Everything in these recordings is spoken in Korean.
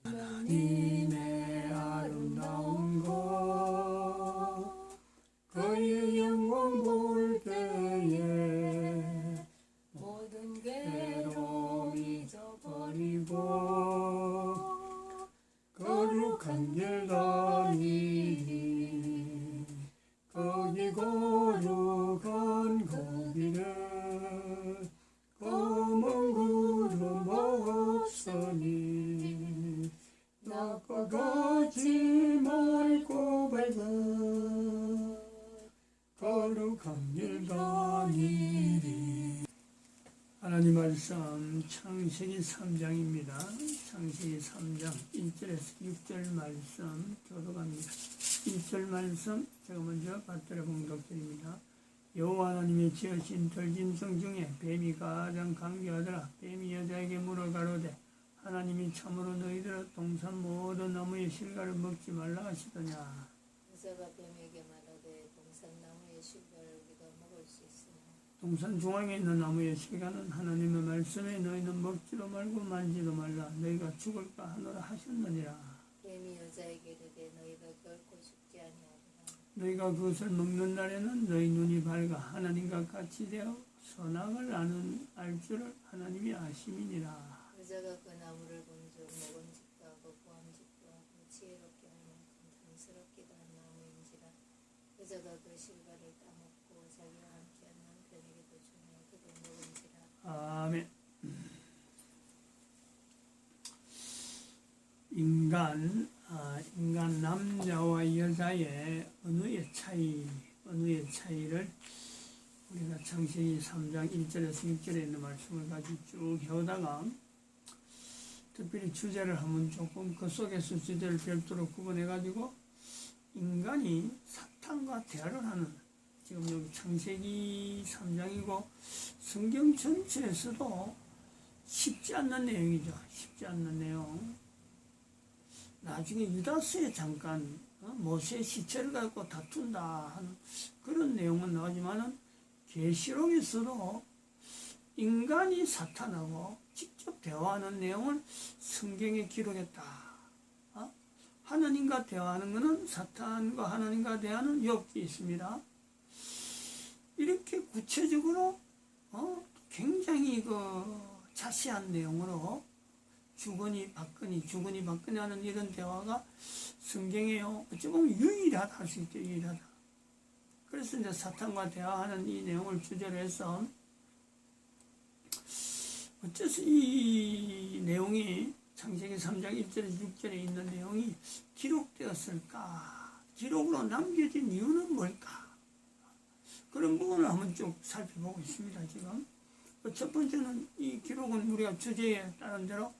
하나님의 아름다운 것 그의 영광 볼 때에 모든 괴로움 잊어버리고 거룩한 길 다니니 거기 거룩한 거기를 검은 구름 없으니 낮과 같이 맑고 밝은 거룩한 길 다니리. 하나님 말씀 창세기 3장입니다. 창세기 3장 1절에서 6절 말씀 교독합니다. 1절 말씀 제가 먼저 받들어 봉독드립니다. 여호와 하나님이 지으신 들짐승 중에 뱀이 가장 강교하더라. 뱀이 여자에게 물어 가로되 하나님이 참으로 너희들의 동산 모든 나무의 실과를 먹지 말라 하시더냐. 여자가 뱀에게 말하되 동산 나무의 실과를 우리가 먹을 수 있으나 동산 중앙에 있는 나무의 실과는 하나님의 말씀에 너희는 먹지도 말고 만지도 말라 너희가 죽을까 하노라 하셨느니라. 뱀이 여자에게 이르되 너희가 결코 죽지 아니하리라. 너희가 그것을 먹는 날에는 너희 눈이 밝아 하나님과 같이 되어 선악을 알 줄을 하나님이 아심이니라. 여자가 그 나무를 본즉 먹음직도 하고 보암직도 하고 지혜롭게 할 만큼 탐스럽기도 한 나무인지라. 여자가 그 실과를 따먹고 자기와 함께한 남편에게도 주며 그도 먹은지라. 아멘. 인간 남자와 여자의 언어의 차이를 우리가 창세기 3장 1절에서 6절에 있는 말씀을 가지고 쭉 해오다가 특별히 주제를 하면 조금 그 속에서 주제를 별도로 구분해가지고 인간이 사탄과 대화를 하는 지금 여기 창세기 3장이고 성경 전체에서도 쉽지 않는 내용이죠. 쉽지 않는 내용. 나중에 유다서에 잠깐 모세의 시체를 갖고 다툰다 하는 그런 내용은 나오지만은 계시록에서도 인간이 사탄하고 직접 대화하는 내용을 성경에 기록했다. 하나님과 대화하는 것은 사탄과 하나님과 대화하는 욥기 있습니다. 이렇게 구체적으로 굉장히 자세한 내용으로 주거니 받거니 하는 이런 대화가 성경에요. 어찌 보면 유일하다 할 수 있죠. 유일하다. 그래서 이제 사탄과 대화하는 이 내용을 주제로 해서 어째서 이 내용이 창세기 3장 1절에서 6절에 있는 내용이 기록되었을까? 기록으로 남겨진 이유는 뭘까? 그런 부분을 한번 쭉 살펴보고 있습니다. 지금 첫 번째는 이 기록은 우리가 주제에 따른 대로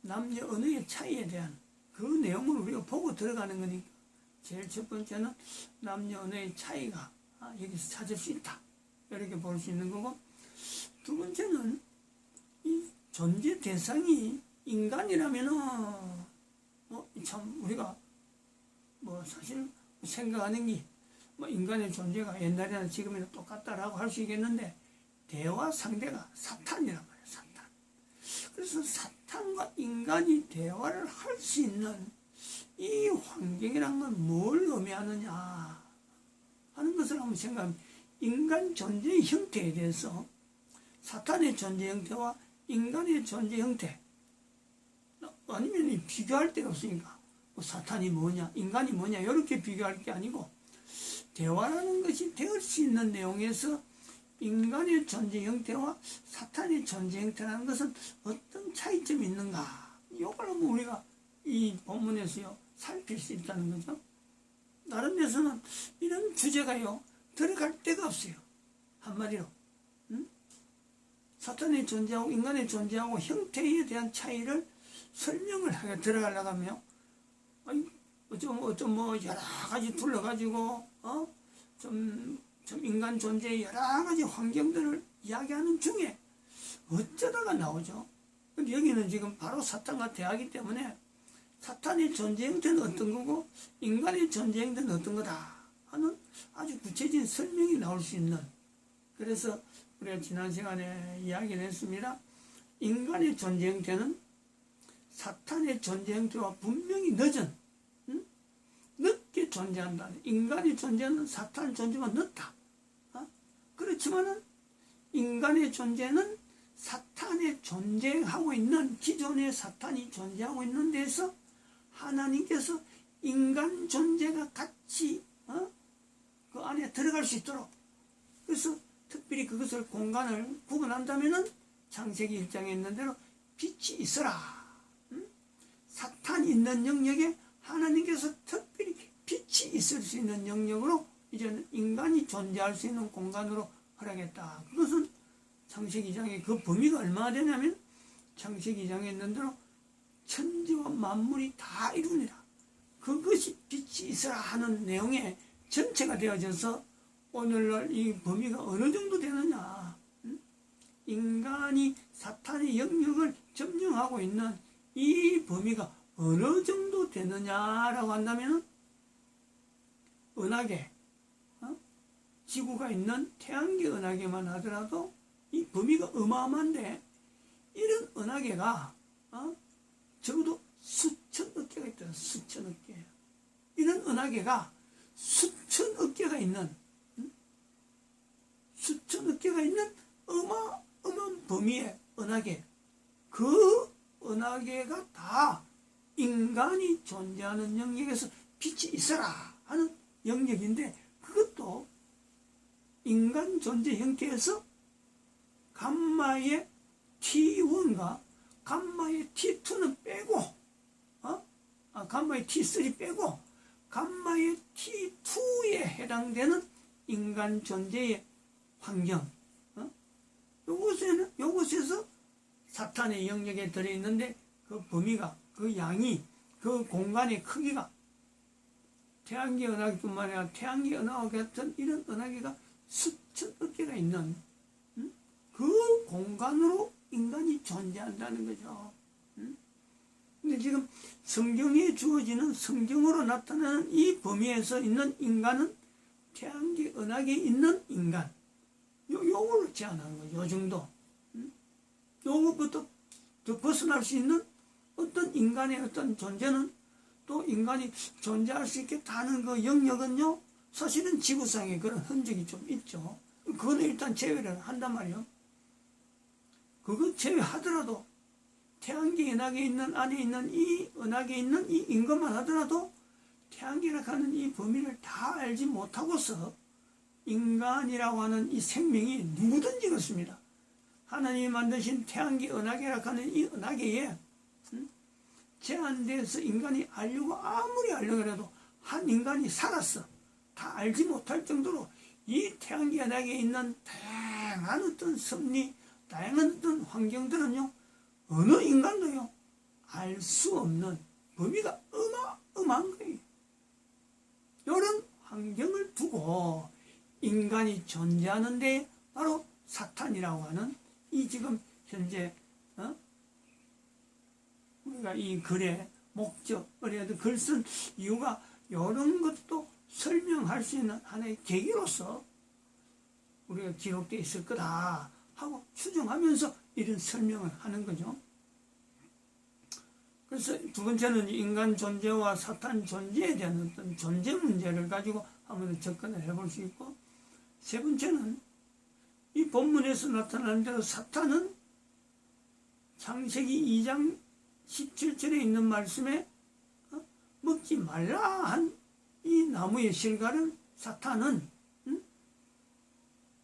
남녀 언어의 차이에 대한 그 내용을 우리가 보고 들어가는 거니까 제일 첫 번째는 남녀 언어의 차이가 여기서 찾을 수 있다 이렇게 볼 수 있는 거고, 두 번째는 이 존재 대상이 인간이라면은 참 우리가 사실 생각하는 게 인간의 존재가 옛날이나 지금이나 똑같다라고 할 수 있겠는데 대화 상대가 사탄이란 말이에요. 사탄. 그래서 사탄과 인간이 대화를 할 수 있는 이 환경이란 건 뭘 의미하느냐 하는 것을 한번 생각하면 인간 존재의 형태에 대해서 사탄의 존재 형태와 인간의 존재 형태 아니면 비교할 데가 없으니까 사탄이 뭐냐 인간이 뭐냐 이렇게 비교할 게 아니고 대화라는 것이 될 수 있는 내용에서 인간의 존재 형태와 사탄의 존재 형태라는 것은 어떤 차이점이 있는가? 이걸 한번 우리가 이 본문에서요 살필 수 있다는 거죠. 다른 데서는 이런 주제가요 들어갈 데가 없어요. 한마디로 사탄의 존재하고 인간의 존재하고 형태에 대한 차이를 설명을 하게 들어가려고 하면 어쩜 여러 가지 둘러가지고 좀 인간 존재의 여러 가지 환경들을 이야기하는 중에 어쩌다가 나오죠. 근데 여기는 지금 바로 사탄과 대화하기 때문에 사탄의 존재 형태는 어떤 거고 인간의 존재 형태는 어떤 거다 하는 아주 구체적인 설명이 나올 수 있는, 그래서 우리가 지난 시간에 이야기를 했습니다. 인간의 존재 형태는 사탄의 존재 형태와 분명히 늦은, 늦게 존재한다. 인간이 존재하는 사탄 존재가 늦다. 그렇지만은 인간의 존재는 사탄의 존재하고 있는, 기존의 사탄이 존재하고 있는 데서 하나님께서 인간 존재가 같이 그 안에 들어갈 수 있도록, 그래서 특별히 그것을 공간을 구분한다면은 창세기 1장에 있는 대로 빛이 있어라. 사탄 있는 영역에 하나님께서 특별히 빛이 있을 수 있는 영역으로 이제는 인간이 존재할 수 있는 공간으로 허락했다. 그것은 창세기 2장에 그 범위가 얼마나 되냐면, 창세기 2장에 있는 대로 천지와 만물이 다 이루니라. 그것이 빛이 있어라 하는 내용의 전체가 되어져서 오늘날 이 범위가 어느 정도 되느냐. 인간이 사탄의 영역을 점령하고 있는 이 범위가 어느 정도 되느냐라고 한다면, 은하계, 지구가 있는 태양계 은하계만 하더라도 이 범위가 어마어마한데, 이런 은하계가 적어도 수천억 개가 있다. 수천억 개. 이런 은하계가 수천억 개가 있는, 수천억 개가 있는 어마어마한 범위의 은하계, 그 은하계가 다 인간이 존재하는 영역에서 빛이 있어라 하는 영역인데, 그것도 인간 존재 형태에서 감마의 T1과 감마의 T2는 빼고, 감마의 T3 빼고 감마의 T2에 해당되는 인간 존재의 환경, 요것에서 사탄의 영역에 들어있는데, 그 범위가, 그 양이, 그 공간의 크기가 태양계 은하계뿐만 아니라 태양계 은하계 같은 이런 은하계가 수천억 개가 있는 그 공간으로 인간이 존재한다는 거죠. 근데 지금 성경에 주어지는, 성경으로 나타나는 이 범위에서 있는 인간은 태양계 은하계에 있는 인간, 요걸로 제한하는 거죠. 요 정도. 요것부터 더 벗어날 수 있는 어떤 인간의 어떤 존재는, 또 인간이 존재할 수 있겠다는 그 영역은요, 사실은 지구상에 그런 흔적이 좀 있죠. 그거는 일단 제외를 한단 말이에요. 그거 제외하더라도 태양계 은하계에 있는, 안에 있는 이 은하계에 있는 이 인것만 하더라도 태양계라고 하는 이 범위를 다 알지 못하고서 인간이라고 하는 이 생명이 누구든지 그렇습니다. 하나님이 만드신 태양계 은하계라고 하는 이 은하계에 제한돼서 인간이 알려고 아무리 알려고 해도 한 인간이 살았어 다 알지 못할 정도로 이 태양계 은하계에 있는 다양한 어떤 섭리, 다양한 어떤 환경들은요, 어느 인간도요 알 수 없는 범위가 어마어마한 거예요. 이런 환경을 두고 인간이 존재하는데 바로 사탄이라고 하는 이 지금 현재 우리가 이 글의 목적을 글 쓴 이유가 이런 것도 설명할 수 있는 하나의 계기로서 우리가 기록되어 있을 거다 하고 추정하면서 이런 설명을 하는 거죠. 그래서 두 번째는 인간 존재와 사탄 존재에 대한 어떤 존재 문제를 가지고 한번 접근을 해볼 수 있고, 세 번째는 이 본문에서 나타나는 대로 사탄은 창세기 2장 17절에 있는 말씀에 먹지 말라 한 이 나무의 실과를 사탄은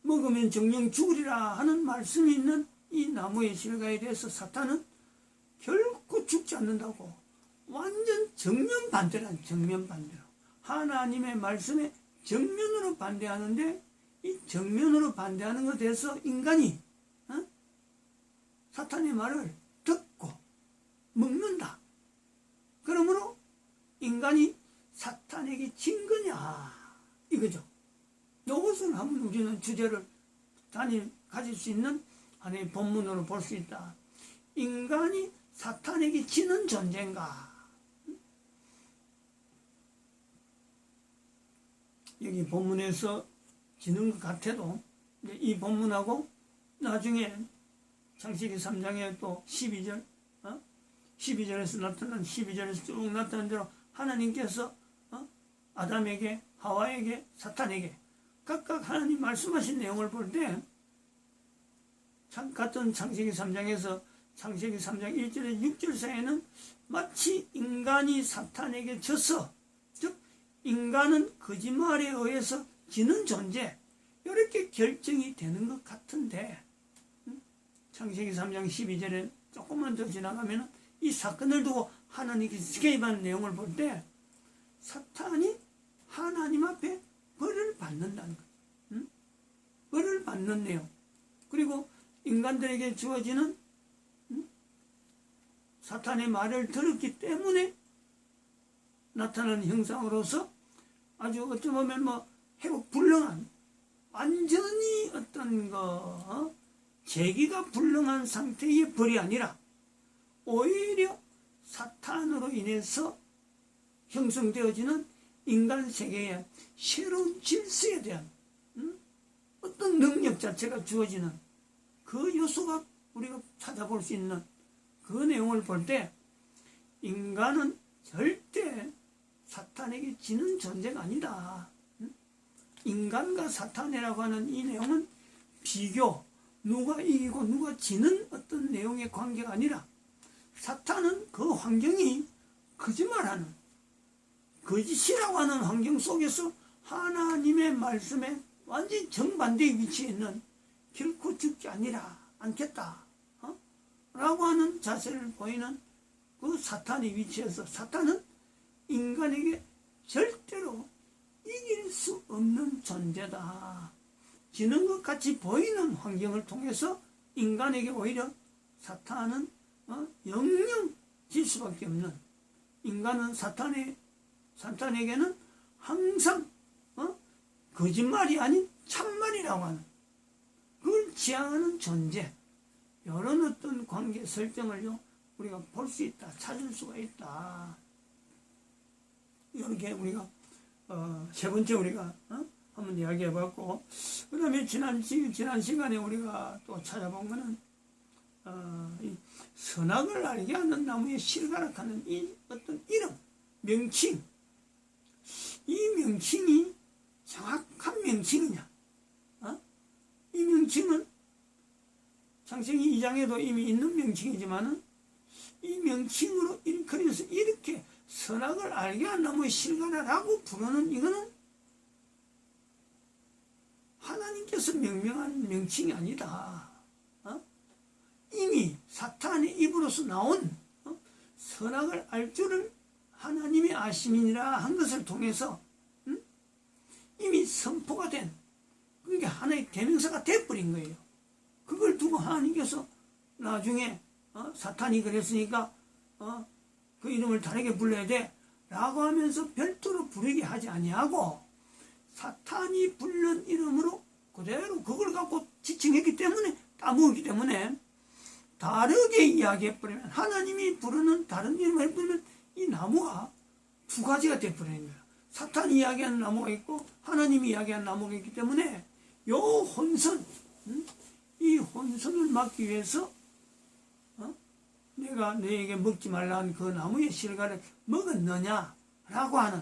먹으면 정령 죽으리라 하는 말씀이 있는 이 나무의 실과에 대해서 사탄은 결코 죽지 않는다고 완전 정면 반대란, 정면 반대로 하나님의 말씀에 정면으로 반대하는데, 이 정면으로 반대하는 것에 대해서 인간이 사탄의 말을 듣고 먹는다. 그러므로 인간이 사탄에게 진 거냐 이거죠. 이것을 한번 우리는 주제를 단일 가질 수 있는 하나의 본문으로 볼 수 있다. 인간이 사탄에게 지는 존재인가? 여기 본문에서 지는 것 같아도 이 본문하고 나중에 창세기 3장에 또 12절 12절에서 나타난 12절에서 쭉 나타난 대로 하나님께서 아담에게, 하와에게, 사탄에게 각각 하나님 말씀하신 내용을 볼 때 같은 창세기 3장에서 창세기 3장 1절에 6절 사이에는 마치 인간이 사탄에게 져서, 즉 인간은 거짓말에 의해서 지는 존재, 이렇게 결정이 되는 것 같은데, 창세기 3장 12절에 조금만 더 지나가면 이 사건을 두고 하나님께서 개입한 내용을 볼 때 사탄이 하나님 앞에 벌을 받는다는 거죠. 벌을 받는 내용. 그리고 인간들에게 주어지는 사탄의 말을 들었기 때문에 나타나는 형상으로서 아주 어찌 보면 회복 불능한, 완전히 어떤 제기가 불능한 상태의 벌이 아니라 오히려 사탄으로 인해서 형성되어지는 인간 세계의 새로운 질서에 대한 어떤 능력 자체가 주어지는 그 요소가 우리가 찾아볼 수 있는 그 내용을 볼 때 인간은 절대 사탄에게 지는 존재가 아니다. 인간과 사탄이라고 하는 이 내용은 비교, 누가 이기고 누가 지는 어떤 내용의 관계가 아니라 사탄은 그 환경이 거짓말하는, 거짓이라고 하는 환경 속에서 하나님의 말씀에 완전히 정반대의 위치에 있는, 결코 죽지 않겠다 라고 하는 자세를 보이는 그 사탄의 위치에서 사탄은 인간에게 절대로 이길 수 없는 존재다. 지는 것 같이 보이는 환경을 통해서 인간에게 오히려 사탄은 영영 질 수밖에 없는, 인간은 사탄에게는 항상 거짓말이 아닌 참말이라고 하는, 그걸 지향하는 존재, 이런 어떤 관계 설정을 우리가 볼 수 있다, 찾을 수가 있다. 이렇게 우리가 세 번째 우리가 한번 이야기해봤고, 그 다음에 지난 시간에 우리가 또 찾아본 거는 이 선악을 알게 하는 나무의 실가락하는 이 어떤 이름, 명칭, 이 명칭이 정확한 명칭이냐? 이 명칭은 창세기 2장에도 이미 있는 명칭이지만은 이 명칭으로 일컬어서 이렇게 선악을 알게 한 나무의 실가라라고 부르는 이거는 하나님께서 명명한 명칭이 아니다. 이미 사탄의 입으로서 나온 선악을 알 줄을 하나님의 아심이니라 한 것을 통해서 이미 선포가 된, 그게 하나의 대명사가 돼버린 거예요. 그걸 두고 하나님께서 나중에 사탄이 그랬으니까 그 이름을 다르게 불러야 돼 라고 하면서 별도로 부르게 하지 아니하고 사탄이 불른 이름으로 그대로 그걸 갖고 지칭했기 때문에, 따먹었기 때문에 다르게 이야기해버리면, 하나님이 부르는 다른 이름을 해버리면 이 나무가 두 가지가 돼버리는 거야. 사탄이 이야기하는 나무가 있고 하나님이 이야기하는 나무가 있기 때문에 요 혼선, 이 혼선을 막기 위해서 내가 너에게 먹지 말라 한 그 나무의 실과를 먹었느냐 라고 하는,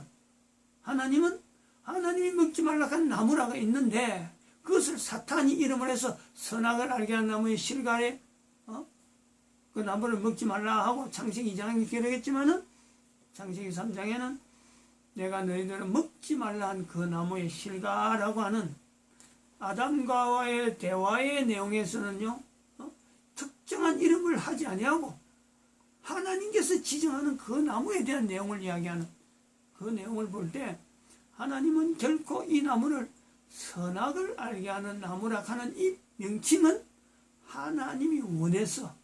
하나님은 하나님이 먹지 말라 한 나무라가 있는데 그것을 사탄이 이름을 해서 선악을 알게 한 나무의 실과에 그 나무를 먹지 말라 하고 창세기 2장에 기록했지만은 창세기 3장에는 내가 너희들을 먹지 말라 한 그 나무의 실과라고 하는 아담과와의 대화의 내용에서는요, 특정한 이름을 하지 아니하고 하나님께서 지정하는 그 나무에 대한 내용을 이야기하는 그 내용을 볼 때 하나님은 결코 이 나무를 선악을 알게 하는 나무라 하는 이 명칭은 하나님이 원해서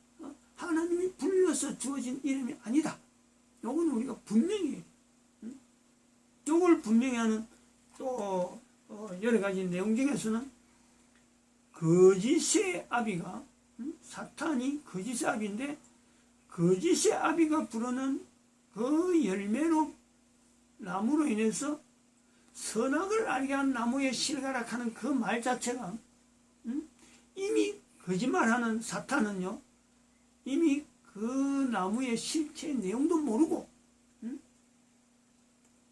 하나님이 불러서 주어진 이름이 아니다. 요거는 우리가 분명히 요걸 분명히 하는 또 여러 가지 내용 중에서는 거짓의 아비가, 사탄이 거짓의 아비인데 거짓의 아비가 부르는 그 열매로, 나무로 인해서 선악을 알게 한 나무의 실가락하는 그 말 자체가 이미 거짓말하는 사탄은요, 이미 그 나무의 실체의 내용도 모르고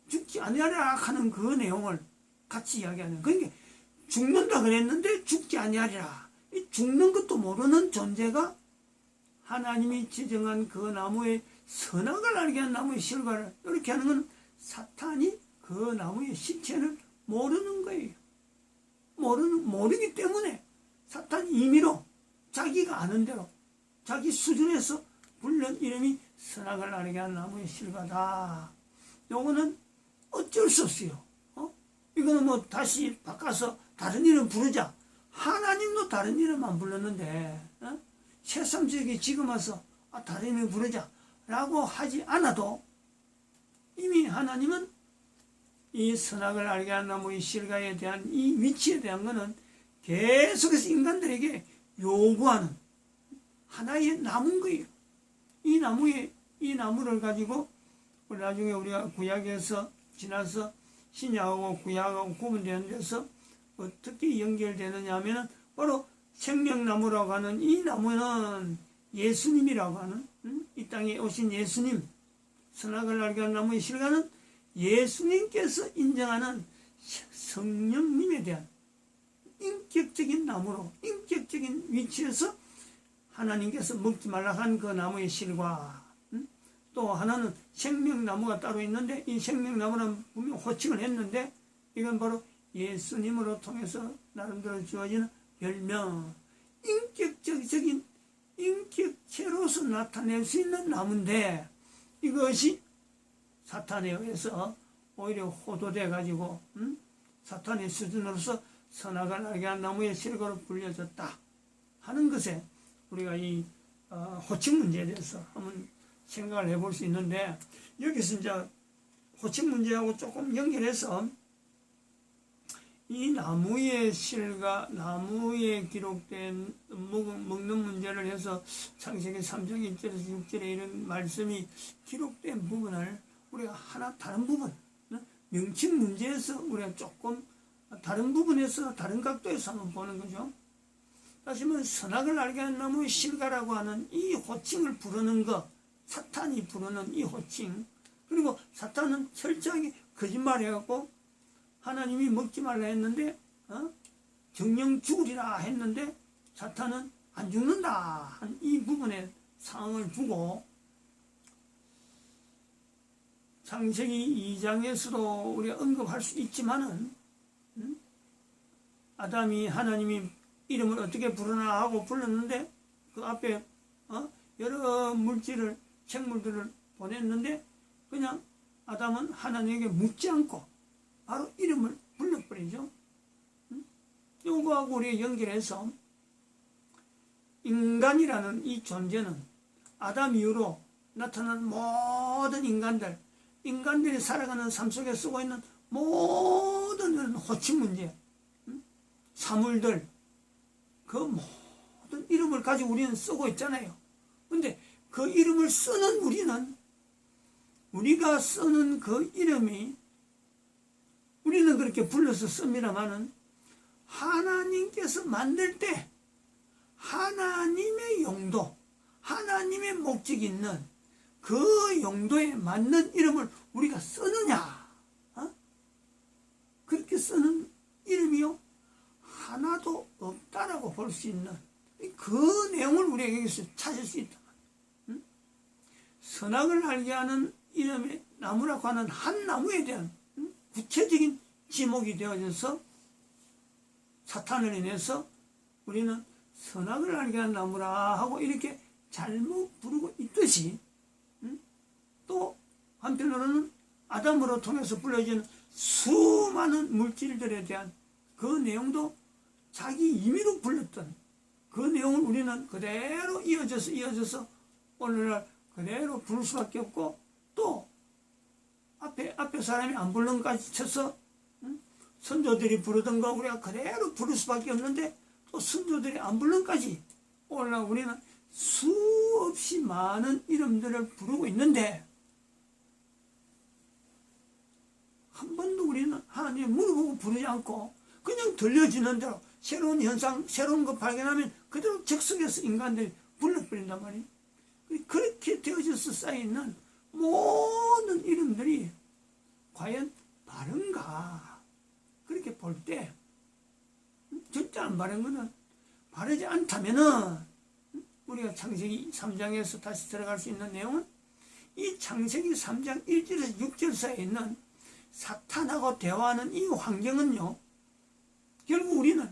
죽지 아니하리라 하는 그 내용을 같이 이야기하는. 그러니까 죽는다 그랬는데 죽지 아니하리라. 이 죽는 것도 모르는 존재가 하나님이 지정한 그 나무의 선악을 알게 한 나무의 실과를 이렇게 하는 건 사탄이 그 나무의 실체를 모르는 거예요. 모르기 때문에 사탄이 임의로 자기가 아는 대로 자기 수준에서 불른 이름이 선악을 알게 한 나무의 실과다. 요거는 어쩔 수 없어요. 이거는 뭐 다시 바꿔서 다른 이름 부르자. 하나님도 다른 이름 안 불렀는데 새삼스럽게 지금 와서 다른 이름 부르자 라고 하지 않아도 이미 하나님은 이 선악을 알게 한 나무의 실과에 대한 이 위치에 대한 것은 계속해서 인간들에게 요구하는 하나의 나무인 거예요. 이 나무를 가지고 나중에 우리가 구약에서 지나서 신약하고 구약하고 구분되는 데서 어떻게 연결되느냐 하면은 바로 생명나무라고 하는 이 나무는 예수님이라고 하는 이 땅에 오신 예수님, 선악을 알게 한 나무의 실과는 예수님께서 인정하는 성령님에 대한 인격적인 나무로 인격적인 위치에서 하나님께서 먹지 말라 한 그 나무의 실과. 또 하나는 생명나무가 따로 있는데 이 생명나무는 분명 호칭을 했는데 이건 바로 예수님으로 통해서 나름대로 주어지는 별명, 인격적인 인격체로서 나타낼 수 있는 나무인데 이것이 사탄에 의해서 오히려 호도돼 가지고 사탄의 수준으로서 선악을 알게 한 나무의 실과로 불려졌다 하는 것에 우리가 이 호칭 문제에 대해서 한번 생각을 해볼 수 있는데, 여기서 이제 호칭 문제하고 조금 연결해서 이 나무의 실과 나무에 기록된 먹는 문제를 해서 창세기 3장 1절에서 6절에 이런 말씀이 기록된 부분을 우리가 하나 다른 부분 명칭 문제에서 우리가 조금 다른 부분에서 다른 각도에서 한번 보는 거죠. 다시 말해 선악을 알게 하는 나무의 실과라고 하는 이 호칭을 부르는 것, 사탄이 부르는 이 호칭, 그리고 사탄은 철저하게 거짓말해갖고 하나님이 먹지 말라 했는데 정령 죽으리라 했는데 사탄은 안 죽는다 한 이 부분에 상황을 두고 창세기 2장에서도 우리가 언급할 수 있지만은 아담이 하나님이 이름을 어떻게 부르나 하고 불렀는데 그 앞에 여러 물질을 생물들을 보냈는데 그냥 아담은 하나님에게 묻지 않고 바로 이름을 불러버리죠. 요거하고 우리가 연결해서 인간이라는 이 존재는 아담 이후로 나타난 모든 인간들이 살아가는 삶 속에 쓰고 있는 모든 호칭 문제, 사물들, 그 모든 이름을 가지고 우리는 쓰고 있잖아요. 근데 그 이름을 쓰는 우리가 쓰는 그 이름이 우리는 그렇게 불러서 씁니다만은 하나님께서 만들 때 하나님의 용도, 하나님의 목적이 있는 그 용도에 맞는 이름을 우리가 쓰느냐? 그렇게 쓰는 이름이요? 하나도 없다라고 볼 수 있는 그 내용을 우리가 여기서 찾을 수 있다. 선악을 알게 하는 이름의 나무라고 하는 한 나무에 대한 구체적인 지목이 되어져서 사탄을 인해서 우리는 선악을 알게 한 나무라 하고 이렇게 잘못 부르고 있듯이 또 한편으로는 아담으로 통해서 불려지는 수많은 물질들에 대한 그 내용도 자기 임의로 불렀던 그 내용을 우리는 그대로 이어져서 오늘날 그대로 부를 수밖에 없고 또 앞에 사람이 안 부른 것까지 쳐서 선조들이 부르던 거 우리가 그대로 부를 수밖에 없는데 또 선조들이 안 부른 것까지 오늘날 우리는 수없이 많은 이름들을 부르고 있는데 한 번도 우리는 하나님 물어보고 부르지 않고 그냥 들려지는 대로 새로운 현상, 새로운 거 발견하면 그대로 즉석에서 인간들이 불러버린단 말이에요. 그렇게 되어져서 쌓여있는 모든 이름들이 과연 바른가? 그렇게 볼 때 진짜 안 바른 거는 바르지 않다면은 우리가 창세기 3장에서 다시 들어갈 수 있는 내용은 이 창세기 3장 1절에서 6절 사이에 있는 사탄하고 대화하는 이 환경은요, 결국 우리는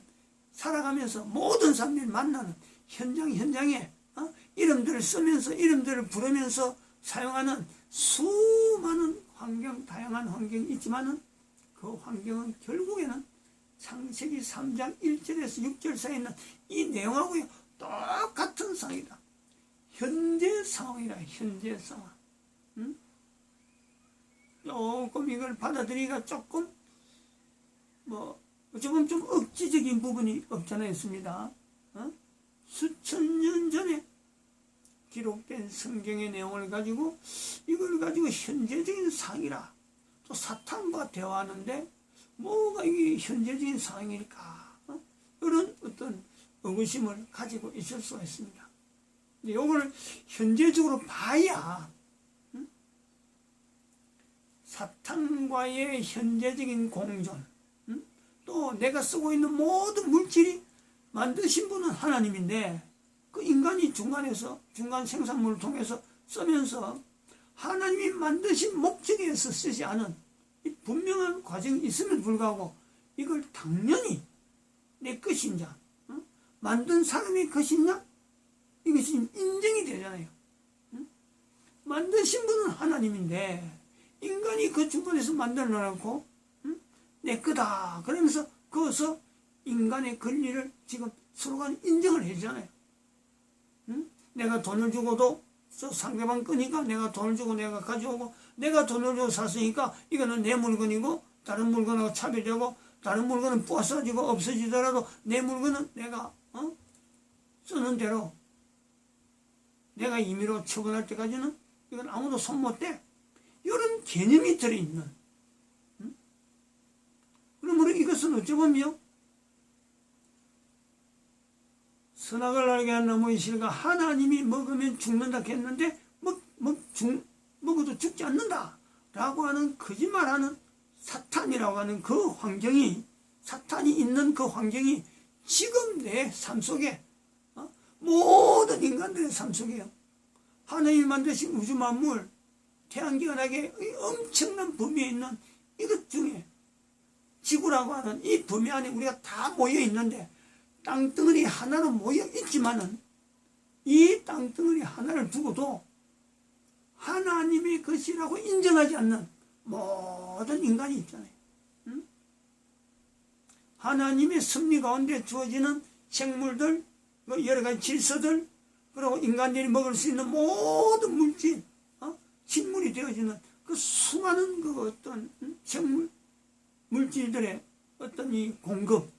살아가면서 모든 사람들이 만나는 현장에 이름들을 쓰면서 이름들을 부르면서 사용하는 수많은 환경, 다양한 환경이 있지만은 그 환경은 결국에는 창세기 3장 1절에서 6절 사이에 있는 이 내용하고요 똑같은 상황이다. 현재 상황이라. 현재 상황. 조금 이걸 받아들이기가 조금 조금 좀 억지적인 부분이 없잖아 있습니다. 수천 년 전에 기록된 성경의 내용을 가지고 이걸 가지고 현재적인 상황이라. 또 사탄과 대화하는데 뭐가 이게 현재적인 상황일까? 그런 어떤 의구심을 가지고 있을 수가 있습니다. 이걸 현재적으로 봐야 사탄과의 현재적인 공존, 또 내가 쓰고 있는 모든 물질이 만드신 분은 하나님인데 그 인간이 중간 생산물을 통해서 쓰면서 하나님이 만드신 목적에 의해서 쓰지 않은 이 분명한 과정이 있음에도 불구하고 이걸 당연히 내 것이냐, 만든 사람의 것이냐, 이것이 인정이 되잖아요. 만드신 분은 하나님인데 인간이 그 주변에서 만들어 놓고 내 거다 그러면서 거기서 인간의 권리를 지금 서로가 인정을 해주잖아요. 내가 돈을 주고도 상대방 거니까 내가 돈을 주고 내가 가져오고, 내가 돈을 주고 샀으니까 이거는 내 물건이고 다른 물건하고 차별되고 다른 물건은 부서지고 없어지더라도 내 물건은 내가 쓰는 대로 내가 임의로 처분할 때까지는 이건 아무도 손 못 대. 이런 개념이 들어있는. 그러므로 이것은 어찌 보면 선악을 알게 한 나무의 실과 하나님이 먹으면 죽는다 했는데 먹어도 죽지 않는다 라고 하는 거짓말하는 사탄이라고 하는 그 환경이, 사탄이 있는 그 환경이 지금 내 삶 속에 모든 인간들의 삶 속에요. 하나님이 만드신 우주 만물, 태양기관하게 엄청난 범위에 있는 이것 중에 지구라고 하는 이 범위 안에 우리가 다 모여 있는데 땅덩어리 하나로 모여 있지만은 이 땅덩어리 하나를 두고도 하나님의 것이라고 인정하지 않는 모든 인간이 있잖아요. 하나님의 섭리 가운데 주어지는 생물들, 여러 가지 질서들, 그리고 인간들이 먹을 수 있는 모든 물질, 식물이 되어지는 그 수많은 그 어떤 생물, 물질들의 어떤 이 공급,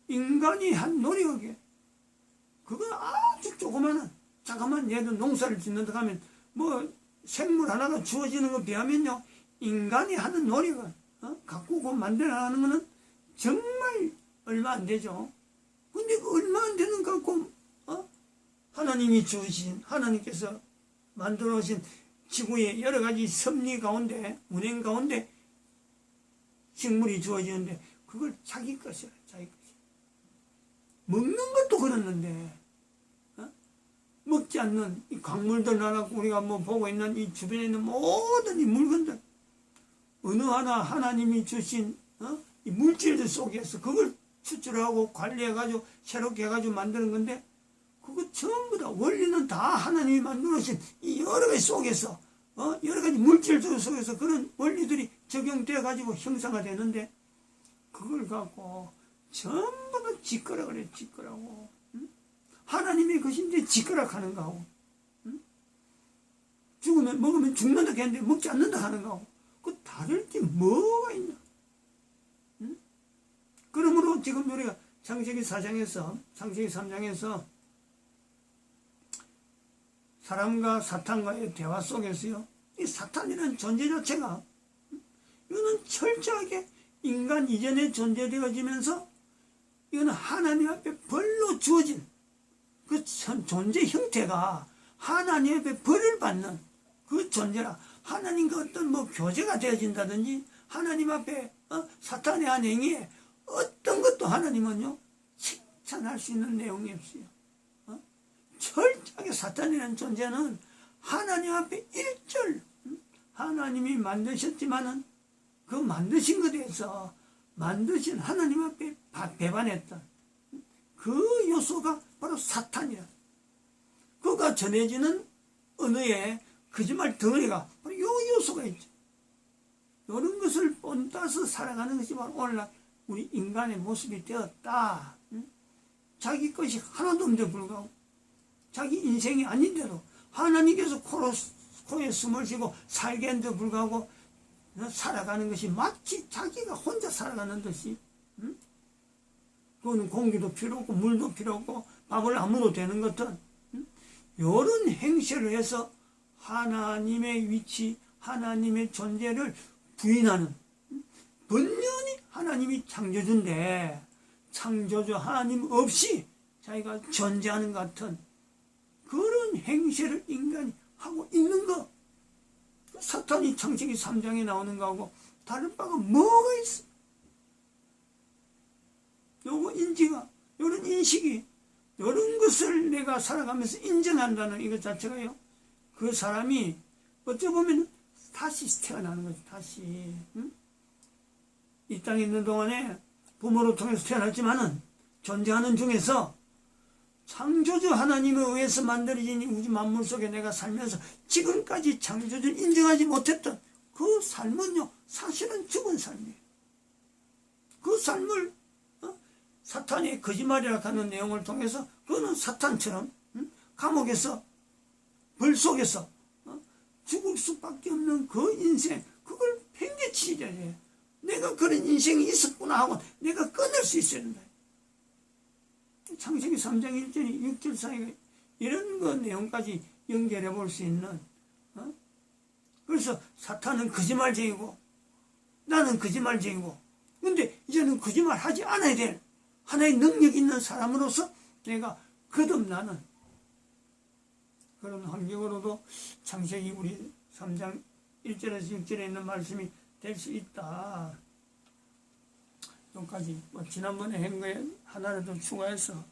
인간이 한 노력에, 그건 아주 조그마한, 잠깐만 얘도 농사를 짓는다 하면 생물 하나가 주어지는 것 비하면요, 인간이 하는 노력을 가꾸고 만들어나가는 거는 정말 얼마 안 되죠. 근데 그 얼마 안 되는 거 갖고 하나님이 주신, 하나님께서 만들어 오신 지구의 여러 가지 섭리 가운데, 운행 가운데 식물이 주어지는데 그걸 자기 것이라, 자기 것이. 먹는 것도 그렇는데 먹지 않는 이 광물들 나라고 우리가 보고 있는 이 주변에 있는 모든 이 물건들, 어느 하나 하나님이 주신 이 물질들 속에서 그걸 추출하고 관리해가지고 새롭게 해가지고 만드는 건데, 그거 전부 다 원리는 다 하나님이 만들어주신 이 여러 가지 속에서 여러 가지 물질들 속에서 그런 원리들이 적용되어 가지고 형상화 되는데, 그걸 갖고 전부 다 짓거라 그래. 짓거라고. 하나님의 것인데 짓거라 하는 거하고, 죽으면 먹으면 죽는다 했는데 먹지 않는다 하는 거하고, 그 다를 게 뭐가 있나. 그러므로 지금 우리가 창세기 4장에서 창세기 3장에서 사람과 사탄과의 대화 속에서요, 이 사탄이라는 존재 자체가 이거는 철저하게 인간 이전에 존재되어지면서 이거는 하나님 앞에 벌로 주어진 그 존재 형태가 하나님 앞에 벌을 받는 그 존재라. 하나님과 어떤 뭐 교제가 되어진다든지 하나님 앞에 사탄의 한 행위에 어떤 것도 하나님은요 칭찬할 수 있는 내용이 없어요. 철저하게 사탄이라는 존재는 하나님 앞에 일절 하나님이 만드셨지만은 그 만드신 것에 대해서 만드신 하나님 앞에 배반했던 그 요소가 바로 사탄이야. 그가 전해지는 언어에 거짓말 덩어리가 바로 요 요소가 있죠. 이런 것을 본따서 살아가는 것이 바로 오늘날 우리 인간의 모습이 되었다. 자기 것이 하나도 없는데 불구하고 자기 인생이 아닌데도 하나님께서 코에 숨을 쉬고 살게 했는데 불구하고 살아가는 것이 마치 자기가 혼자 살아가는 듯이 그거는 공기도 필요 없고 물도 필요 없고 밥을 안 먹어도 되는 것은 이런 행실을 해서 하나님의 위치, 하나님의 존재를 부인하는 번연히 하나님이 창조주인데 창조주 하나님 없이 자기가 존재하는 것 같은 그런 행실을 인간이 하고 있는 거. 사탄이 창세기 3장에 나오는 거하고 다른 바가 뭐가 있어? 요거 인지가, 요런 인식이, 요런 것을 내가 살아가면서 인정한다는 이것 자체가요. 그 사람이 어찌 보면 다시 태어나는 거지, 다시. 이 땅에 있는 동안에 부모를 통해서 태어났지만은 존재하는 중에서 창조주 하나님에 의해서 만들어진 이 우주 만물 속에 내가 살면서 지금까지 창조주를 인정하지 못했던 그 삶은요 사실은 죽은 삶이에요. 그 삶을 사탄의 거짓말이라 하는 내용을 통해서 그거는 사탄처럼 감옥에서 벌 속에서 죽을 수밖에 없는 그 인생 그걸 팽개치자. 내가 그런 인생이 있었구나 하고 내가 끊을 수 있어야 된다. 창세기 3장 1절이 6절 사이가 이런 거 내용까지 연결해 볼 수 있는 그래서 사탄은 거짓말쟁이고 나는 거짓말쟁이고 근데 이제는 거짓말 하지 않아야 될 하나의 능력 있는 사람으로서 내가 거듭나는 그런 환경으로도 창세기 우리 3장 1절에서 6절에 있는 말씀이 될 수 있다. 여기까지 지난번에 한 거에 하나를 더 추가해서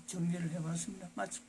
정리를 해봤습니다. 마칩니다.